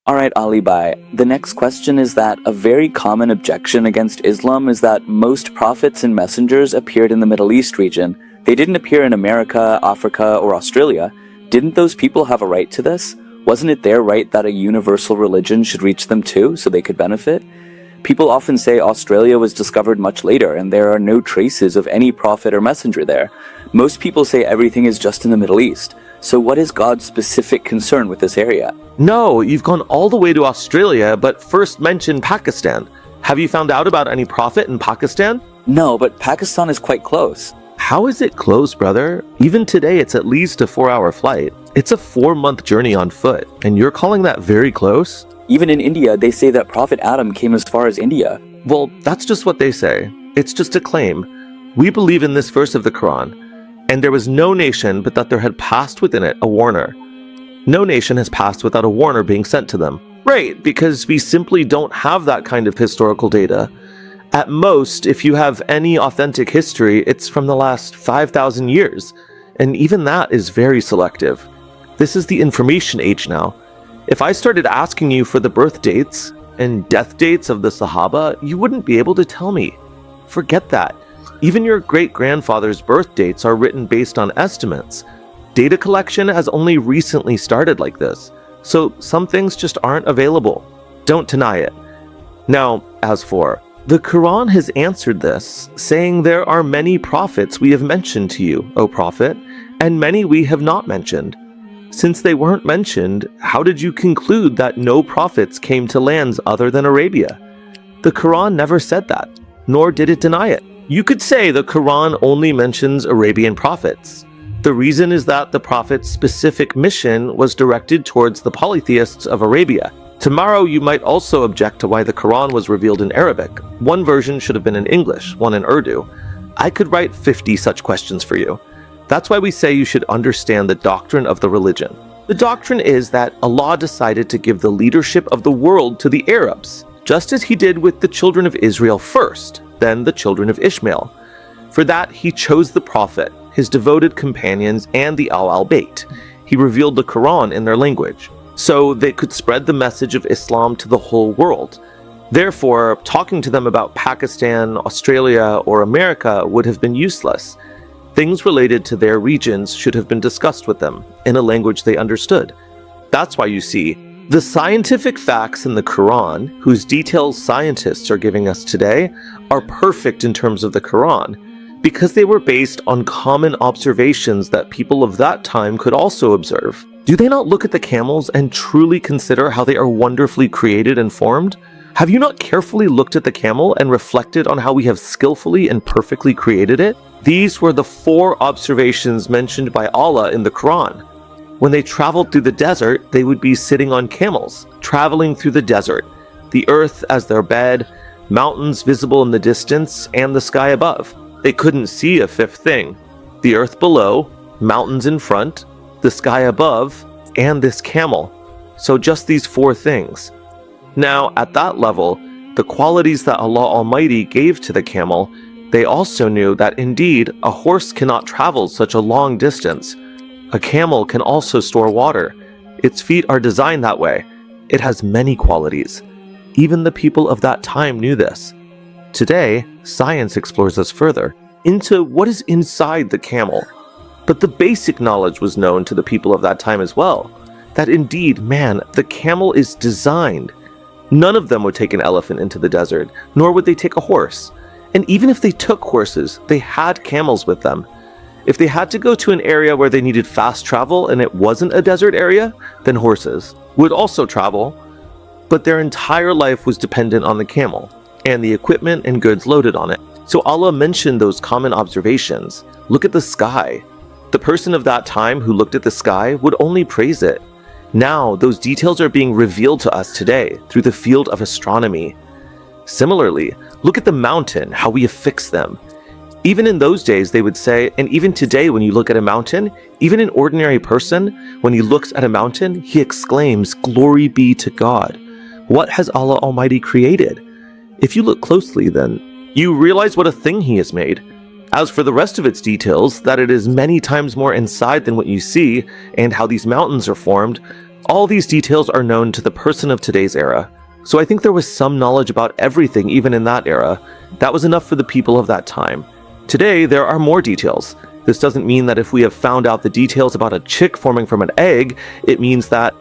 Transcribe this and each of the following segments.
Alright, Ali Bhai. The next question is that a very common objection against Islam is that most prophets and messengers appeared in the Middle East region. They didn't appear in America, Africa, or Australia. Didn't those people have a right to this? Wasn't it their right that a universal religion should reach them too, so they could benefit? People often say Australia was discovered much later and there are no traces of any prophet or messenger there. Most people say everything is just in the Middle East. So what is God's specific concern with this area? No, you've gone all the way to Australia, but first mention Pakistan. Have you found out about any prophet in Pakistan? No, but Pakistan is quite close. How is it close, brother? Even today, it's at least a 4-hour flight. It's a 4-month journey on foot, and you're calling that very close? Even in India, they say that Prophet Adam came as far as India. Well, that's just what they say. It's just a claim. We believe in this verse of the Quran, and there was no nation but that there had passed within it a warner. No nation has passed without a warner being sent to them. Right, because we simply don't have that kind of historical data. At most, if you have any authentic history, it's from the last 5,000 years, and even that is very selective. This is the information age now. If I started asking you for the birth dates and death dates of the Sahaba, you wouldn't be able to tell me. Forget that. Even your great-grandfather's birth dates are written based on estimates. Data collection has only recently started like this, so some things just aren't available. Don't deny it. Now, as for, the Quran has answered this, saying there are many prophets we have mentioned to you, O Prophet, and many we have not mentioned. Since they weren't mentioned, how did you conclude that no prophets came to lands other than Arabia? The Quran never said that, nor did it deny it. You could say the Quran only mentions Arabian prophets. The reason is that the prophet's specific mission was directed towards the polytheists of Arabia. Tomorrow you might also object to why the Quran was revealed in Arabic. One version should have been in English, one in Urdu. I could write 50 such questions for you. That's why we say you should understand the doctrine of the religion. The doctrine is that Allah decided to give the leadership of the world to the Arabs, just as he did with the children of Israel first, then the children of Ishmael. For that, he chose the Prophet, his devoted companions, and the Al-Bayt. He revealed the Quran in their language, so they could spread the message of Islam to the whole world. Therefore, talking to them about Pakistan, Australia, or America would have been useless. Things related to their regions should have been discussed with them in a language they understood. That's why you see, the scientific facts in the Quran, whose details scientists are giving us today, are perfect in terms of the Quran, because they were based on common observations that people of that time could also observe. Do they not look at the camels and truly consider how they are wonderfully created and formed? Have you not carefully looked at the camel and reflected on how we have skillfully and perfectly created it? These were the 4 observations mentioned by Allah in the Quran. When they traveled through the desert, they would be sitting on camels, traveling through the desert, the earth as their bed, mountains visible in the distance, and the sky above. They couldn't see a 5th thing: the earth below, mountains in front, the sky above, and this camel. So just these 4 things. Now, at that level, the qualities that Allah Almighty gave to the camel, they also knew that indeed a horse cannot travel such a long distance. A camel can also store water. Its feet are designed that way. It has many qualities. Even the people of that time knew this. Today, science explores us further into what is inside the camel. But the basic knowledge was known to the people of that time as well, that indeed, man, the camel is designed. None of them would take an elephant into the desert, nor would they take a horse. And even if they took horses, they had camels with them. If they had to go to an area where they needed fast travel and it wasn't a desert area, then horses would also travel, but their entire life was dependent on the camel and the equipment and goods loaded on it. So Allah mentioned those common observations. Look at the sky. The person of that time who looked at the sky would only praise it. Now, those details are being revealed to us today through the field of astronomy. Similarly, look at the mountain, how we affix them. Even in those days, they would say, and even today when you look at a mountain, even an ordinary person, when he looks at a mountain, he exclaims, "Glory be to God." What has Allah Almighty created? If you look closely then, you realize what a thing He has made. As for the rest of its details, that it is many times more inside than what you see, and how these mountains are formed, All these details are known to the person of today's era. So I think there was some knowledge about everything even in that era. That was enough for the people of that time. Today, there are more details. This doesn't mean that if we have found out the details about a chick forming from an egg, it means that,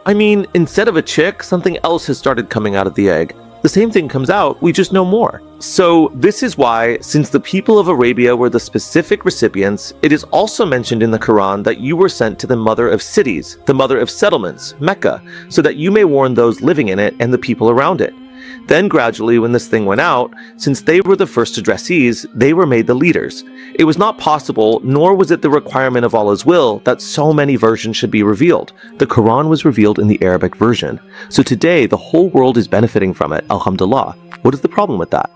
instead of a chick, something else has started coming out of the egg. The same thing comes out, we just know more. So this is why, since the people of Arabia were the specific recipients, it is also mentioned in the Quran that you were sent to the mother of cities, the mother of settlements, Mecca, so that you may warn those living in it and the people around it. Then gradually, when this thing went out, since they were the first addressees, they were made the leaders. It was not possible, nor was it the requirement of Allah's will, that so many versions should be revealed. The Quran was revealed in the Arabic version. So today, the whole world is benefiting from it, alhamdulillah. What is the problem with that?